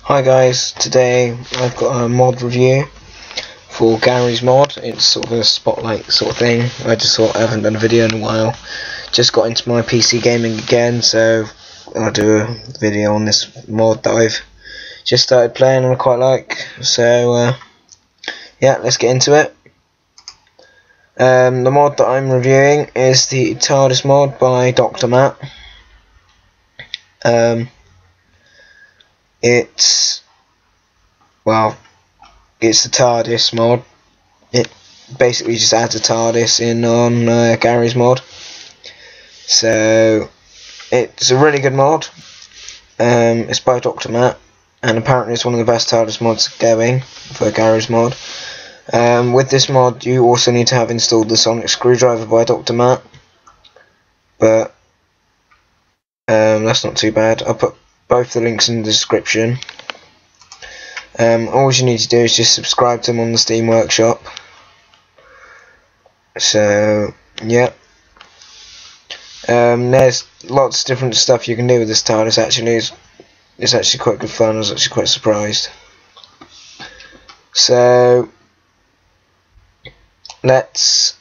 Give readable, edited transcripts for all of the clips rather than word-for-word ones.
Hi guys, today I've got a mod review for Gary's Mod. It's sort of a spotlight sort of thing. I just thought I haven't done a video in a while. Just got into my PC gaming again, so I'll do a video on this mod that I've just started playing and I quite like. So yeah, let's get into it. The mod that I'm reviewing is the TARDIS mod by Dr. Matt. It's the TARDIS mod. It basically just adds a TARDIS in on Gary's mod. So it's a really good mod. It's by Dr. Matt, and apparently it's one of the best TARDIS mods going for Gary's mod. With this mod you also need to have installed the Sonic Screwdriver by Dr. Matt, but that's not too bad. I'll put both the links in the description. All you need to do is just subscribe to them on the Steam Workshop. So yeah, there's lots of different stuff you can do with this TARDIS. Actually, it's actually quite good fun. I was actually quite surprised. So let's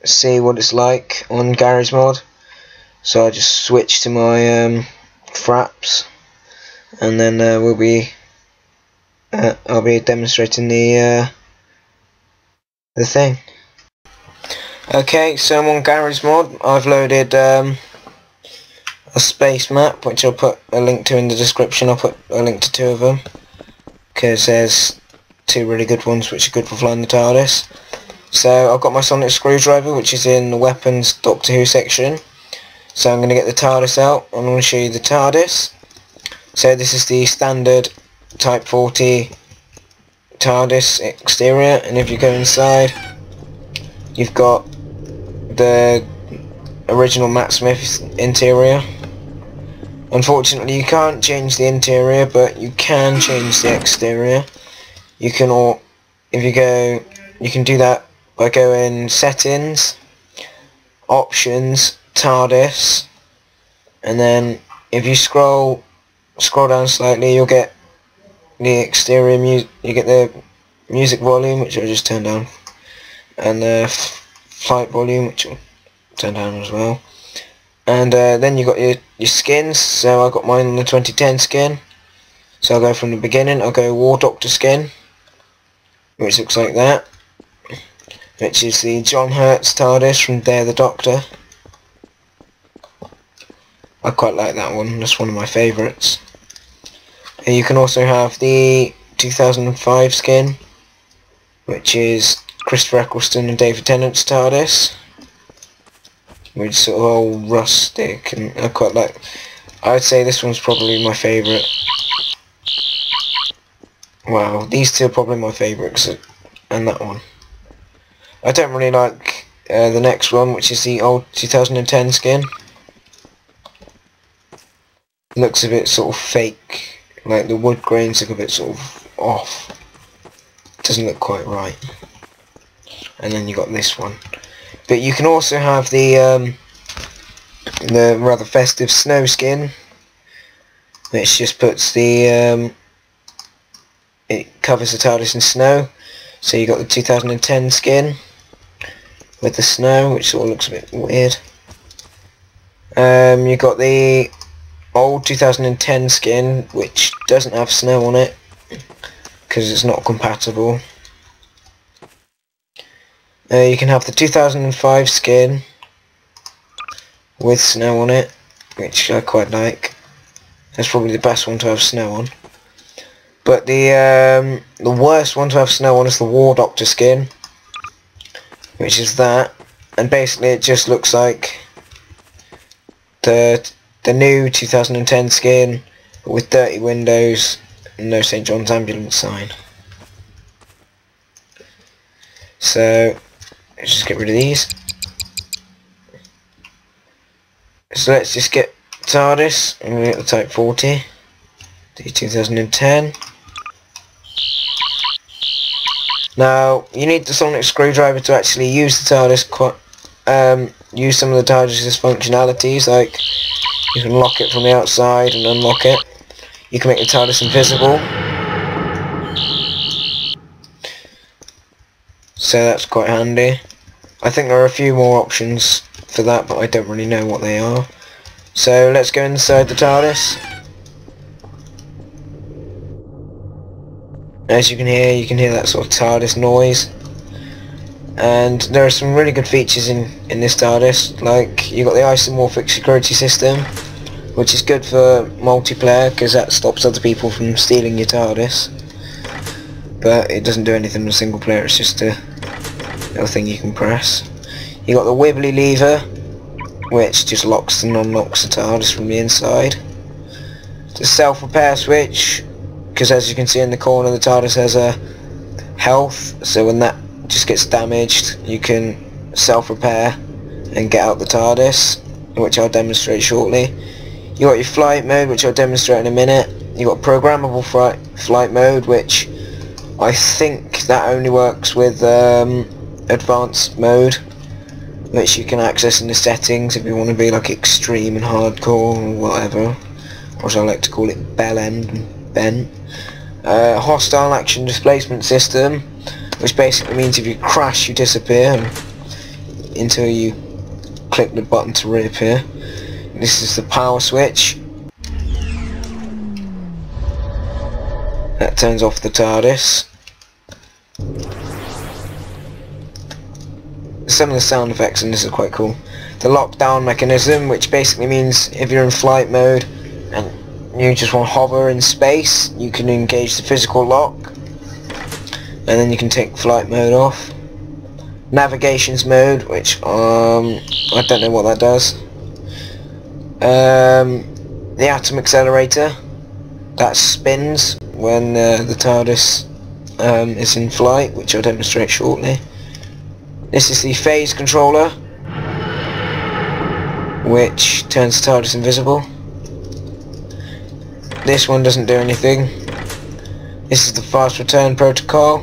see what it's like on Gary's mod. So I just switch to my Fraps, and then I'll be demonstrating the thing. Okay, so I'm on Gary's mod. I've loaded a space map, which I'll put a link to in the description. I'll put a link to two of them, because there's two really good ones which are good for flying the TARDIS. So I've got my Sonic Screwdriver, which is in the Weapons Doctor Who section. So I'm going to get the TARDIS out. I'm going to show you the TARDIS. So this is the standard Type 40 TARDIS exterior, and if you go inside, you've got the original Matt Smith interior. Unfortunately you can't change the interior, but you can change the exterior. You can do that by going Settings, Options, TARDIS, and then if you scroll down slightly, you'll get the exterior music. You get the music volume, which I'll just turn down, and the flight volume, which I'll turn down as well. And then you got your skins. So I got mine on the 2010 skin. So I'll go from the beginning. I'll go War Doctor skin, which looks like that, which is the John Hurt's TARDIS from Dare the Doctor. I quite like that one. That's one of my favourites. You can also have the 2005 skin, which is Christopher Eccleston and David Tennant's TARDIS, which is sort of all rustic, and I quite like. I'd say this one's probably my favourite. Wow, these two are probably my favourites, and that one. I don't really like the next one, which is the old 2010 skin. It looks a bit sort of fake. Like the wood grains look a bit sort of off. It doesn't look quite right. And then you got this one. But you can also have the rather festive snow skin, which just puts the it covers the TARDIS in snow. So you got the 2010 skin with the snow, which sort of looks a bit weird. You got the old 2010 skin, which doesn't have snow on it because it's not compatible. You can have the 2005 skin with snow on it, which I quite like. That's probably the best one to have snow on. But the worst one to have snow on is the War Doctor skin, which is that, and basically it just looks like the new 2010 skin with dirty windows and no St. John's Ambulance sign. So let's just get rid of these. So let's just get TARDIS. I'm going to get the Type 40, the 2010. Now you need the Sonic Screwdriver to actually use the TARDIS. Use some of the TARDIS's functionalities, like you can lock it from the outside and unlock it. You can make the TARDIS invisible. So that's quite handy. I think there are a few more options for that, but I don't really know what they are. So let's go inside the TARDIS. As you can hear that sort of TARDIS noise. And there are some really good features in this TARDIS, like you got the isomorphic security system, which is good for multiplayer because that stops other people from stealing your TARDIS. But it doesn't do anything in single player, it's just a little thing you can press. You got the wibbly lever, which just locks and unlocks the TARDIS from the inside. The self-repair switch, because as you can see in the corner the TARDIS has a health, so when that just gets damaged you can self-repair and get out the TARDIS, which I'll demonstrate shortly. You got your flight mode, which I'll demonstrate in a minute. You got programmable flight mode, which I think that only works with advanced mode, which you can access in the settings if you want to be like extreme and hardcore or whatever, or as I like to call it, bell end and bent. Hostile action displacement system, which basically means if you crash you disappear until you click the button to reappear. This is the power switch. That turns off the TARDIS. Some of the sound effects in this are quite cool. The lockdown mechanism, which basically means if you're in flight mode and you just want to hover in space, you can engage the physical lock and then you can take flight mode off. Navigations mode, which I don't know what that does. The atom accelerator, that spins when the TARDIS is in flight, which I'll demonstrate shortly. This is the phase controller, which turns the TARDIS invisible. This one doesn't do anything. This is the fast return protocol,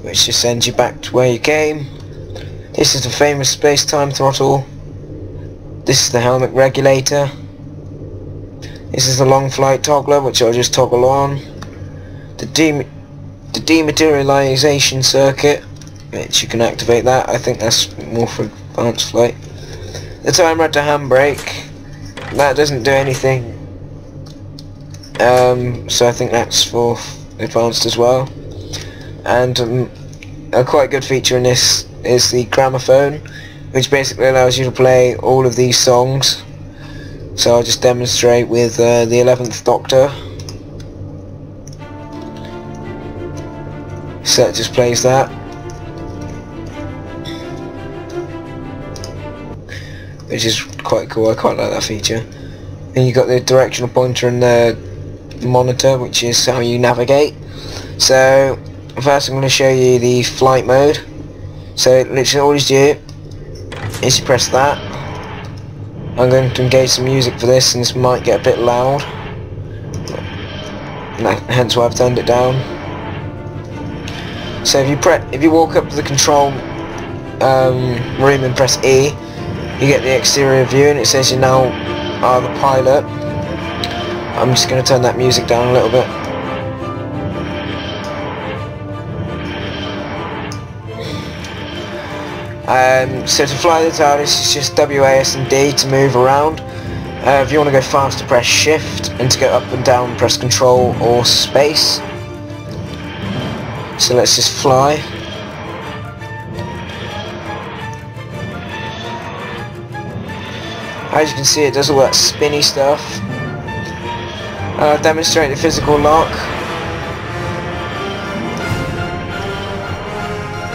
which just sends you back to where you came. This is the famous space-time throttle. This is the helmet regulator. This is the long flight toggler, which I'll just toggle on. The dematerialization circuit, which you can activate that. I think that's more for advanced flight. The timer to handbrake, that doesn't do anything. So I think that's for advanced as well. And a quite good feature in this is the gramophone, which basically allows you to play all of these songs. So I'll just demonstrate with the 11th Doctor. So it just plays that, which is quite cool. I quite like that feature. And you got the directional pointer and the monitor, which is how you navigate. So first I'm going to show you the flight mode. So literally all you do is you press that. I'm going to engage some music for this, and this might get a bit loud, hence why I've turned it down. So if you walk up to the control room and press E, you get the exterior view, and it says you now are the pilot. I'm just going to turn that music down a little bit. So to fly the TARDIS, it's just WAS and D to move around. If you want to go faster, press Shift, and to go up and down, press Control or Space. So let's just fly. As you can see, it does all that spinny stuff. I'll demonstrate the physical lock.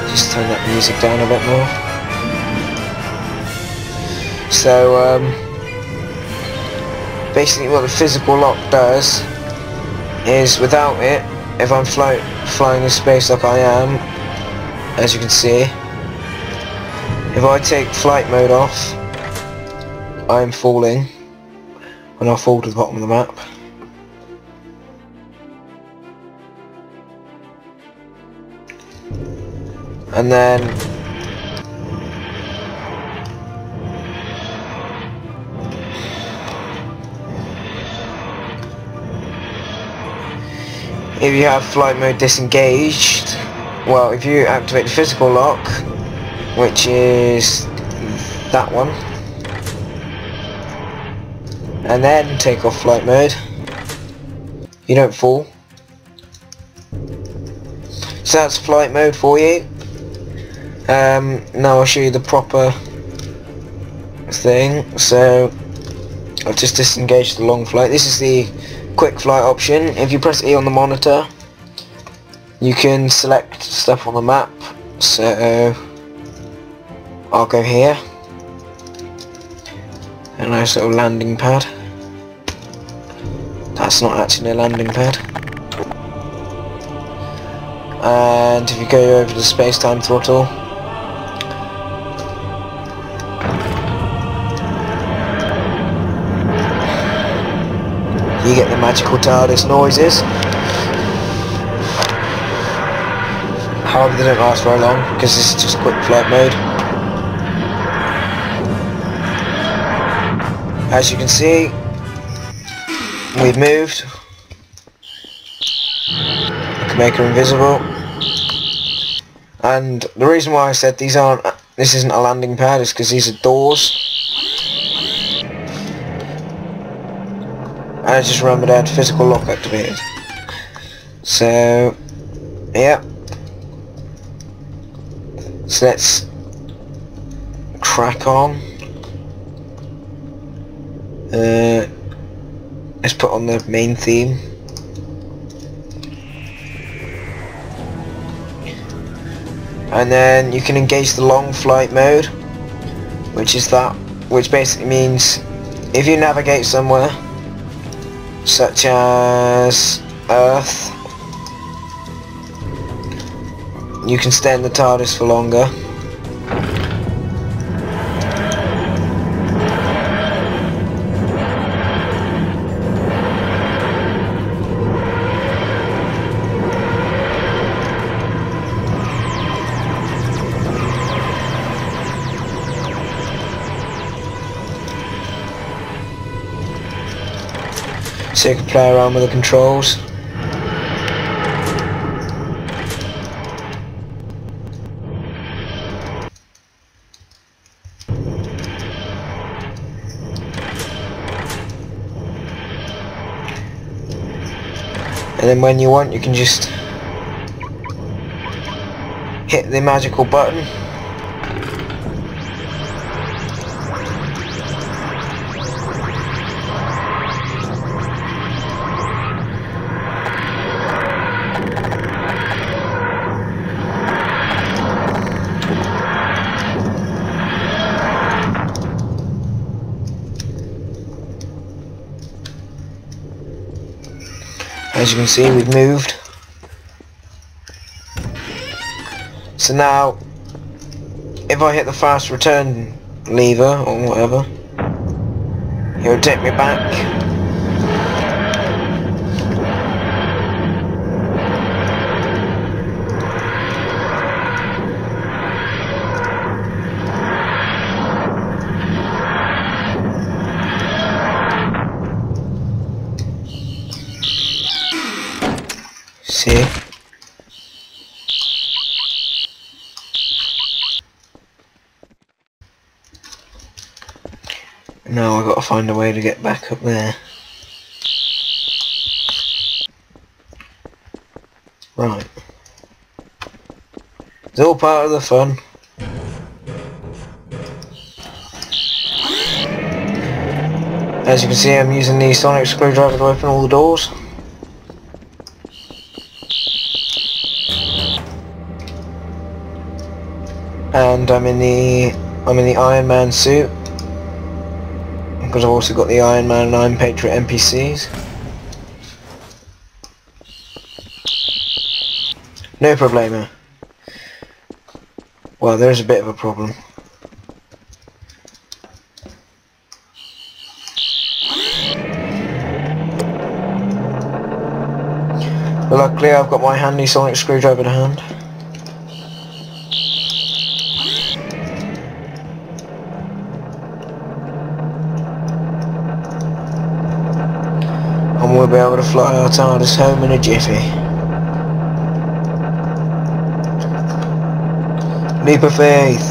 Just turn that music down a bit more. So basically what the physical lock does is, without it, if I'm flying in space like I am, as you can see, if I take flight mode off, I'm falling, and I'll fall to the bottom of the map. And then if you have flight mode disengaged, well, if you activate the physical lock, which is that one, and then take off flight mode, you don't fall. So that's flight mode for you. Now I'll show you the proper thing. So I'll just disengage the long flight. This is the quick flight option. If you press E on the monitor, you can select stuff on the map. So I'll go here. A nice little landing pad. That's not actually a landing pad. And if you go over the space-time throttle, you get the magical TARDIS noises. However, they don't last very long because this is just quick flight mode. As you can see, we've moved. I can make her invisible. And the reason why I said this isn't a landing pad is because these are doors. And I just remembered I had physical lock activated. So, yeah. So let's crack on. Let's put on the main theme. And then you can engage the long flight mode, which basically means if you navigate somewhere, such as Earth, you can stay in the TARDIS for longer. So you can play around with the controls. And then when you want, you can just hit the magical button. As you can see, we've moved. So now, if I hit the fast return lever or whatever, it'll take me back. See? Now I've got to find a way to get back up there. Right. It's all part of the fun. As you can see, I'm using the sonic screwdriver to open all the doors. And I'm in the Iron Man suit, because I've also got the Iron Man and Iron Patriot NPCs. No problemo. Well, there is a bit of a problem. But luckily I've got my handy sonic screwdriver to hand. And we'll be able to fly our TARDIS home in a jiffy. Leap of faith.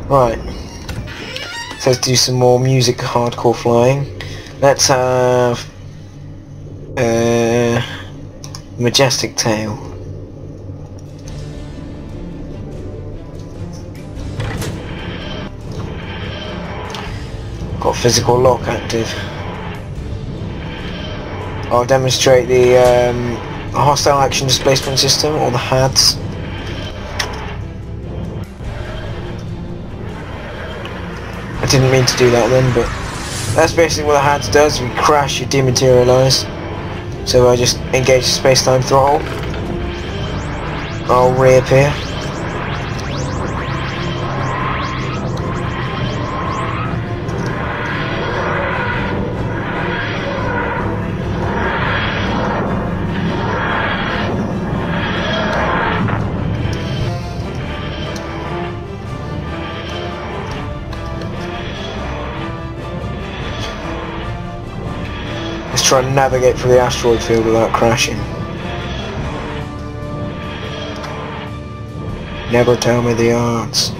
Right. So let's do some more music hardcore flying. Let's have Majestic Tail. Got physical lock active. I'll demonstrate the hostile action displacement system, or the HADS. I didn't mean to do that then, but that's basically what the HADS does. If you crash, you dematerialise. So I just engage the space-time throttle, I'll reappear. Let's try and navigate through the asteroid field without crashing. Never tell me the odds.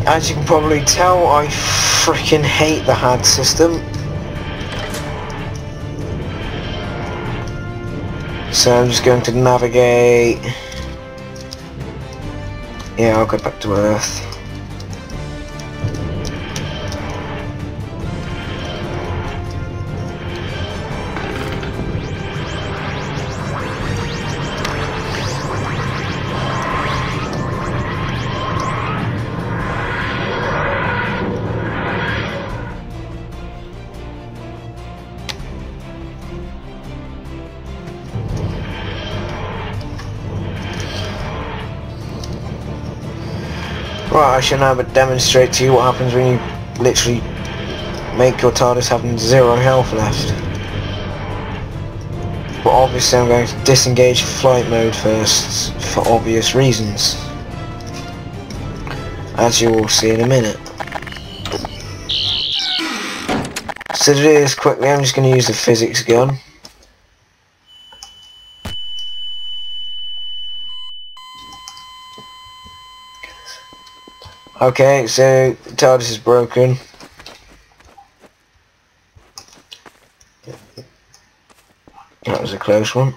As you can probably tell, I freaking hate the HAD system. So I'm just going to navigate. Yeah, I'll go back to Earth. Right, I shall now demonstrate to you what happens when you literally make your TARDIS having 0 health left. But obviously I'm going to disengage flight mode first, for obvious reasons. As you will see in a minute. So to do this quickly, I'm just going to use the physics gun. Okay, so the TARDIS is broken. That was a close one.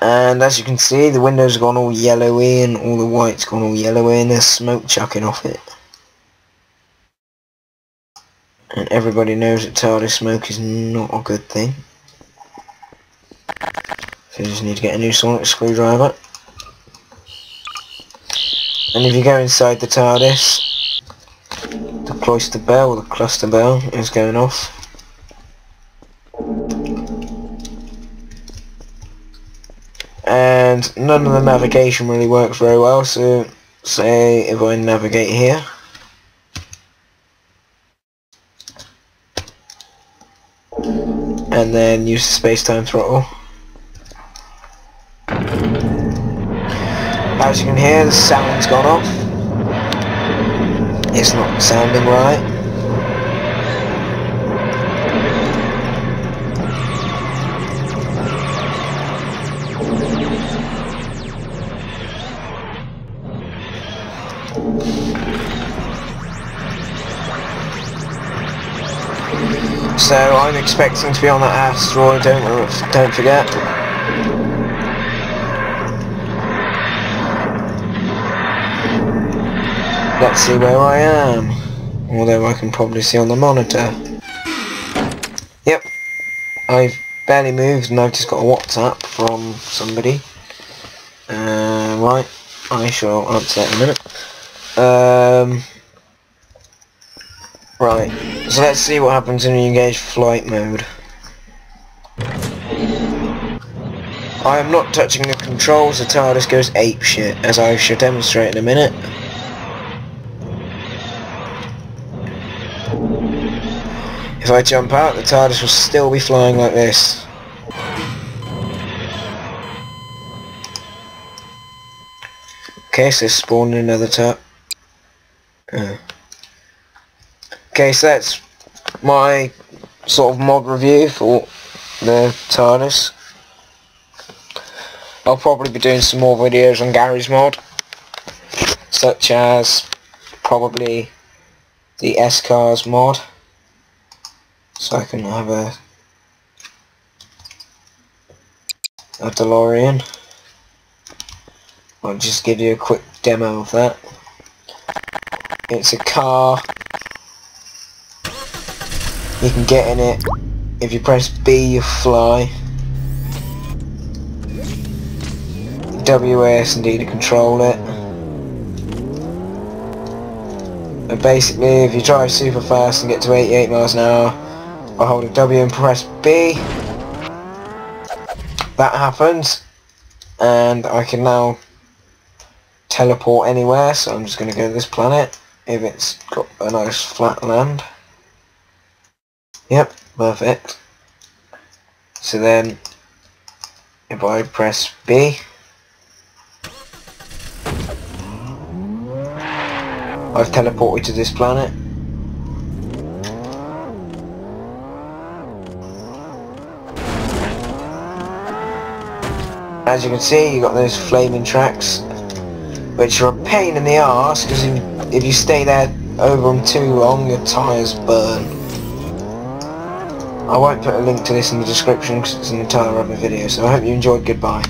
And as you can see, the windows have gone all yellowy and all the white's gone all yellowy and there's smoke chucking off it. And everybody knows that TARDIS smoke is not a good thing. So you just need to get a new sonic screwdriver. And if you go inside the TARDIS, the cloister bell, or the cluster bell, is going off. And none of the navigation really works very well, so say if I navigate here. And then use the space-time throttle. As you can hear, the sound's gone off. It's not sounding right. So I'm expecting to be on that asteroid, don't forget. Let's see where I am, although I can probably see on the monitor. Yep, I've barely moved and I've just got a WhatsApp from somebody. Right, I shall answer that in a minute. Right, so let's see what happens when you engage flight mode. I am not touching the controls, the TARDIS goes apeshit, as I shall demonstrate in a minute. If I jump out, the TARDIS will still be flying like this. Okay, so spawning another Okay, so that's my sort of mod review for the TARDIS. I'll probably be doing some more videos on Garry's Mod, such as probably the S-Cars mod, so I can have a DeLorean. I'll just give you a quick demo of that. It's a car. You can get in it. If you press B, you fly. WASD to control it. And basically, if you drive super fast and get to 88 miles an hour by holding W and press B, that happens, and I can now teleport anywhere. So I'm just going to go to this planet if it's got a nice flat land. Yep, perfect. So then if I press B, I've teleported to this planet. As you can see, you've got those flaming tracks, which are a pain in the arse, because if you stay there over them too long, your tyres burn. I won't put a link to this in the description because it's an entire other video, so I hope you enjoyed. Goodbye.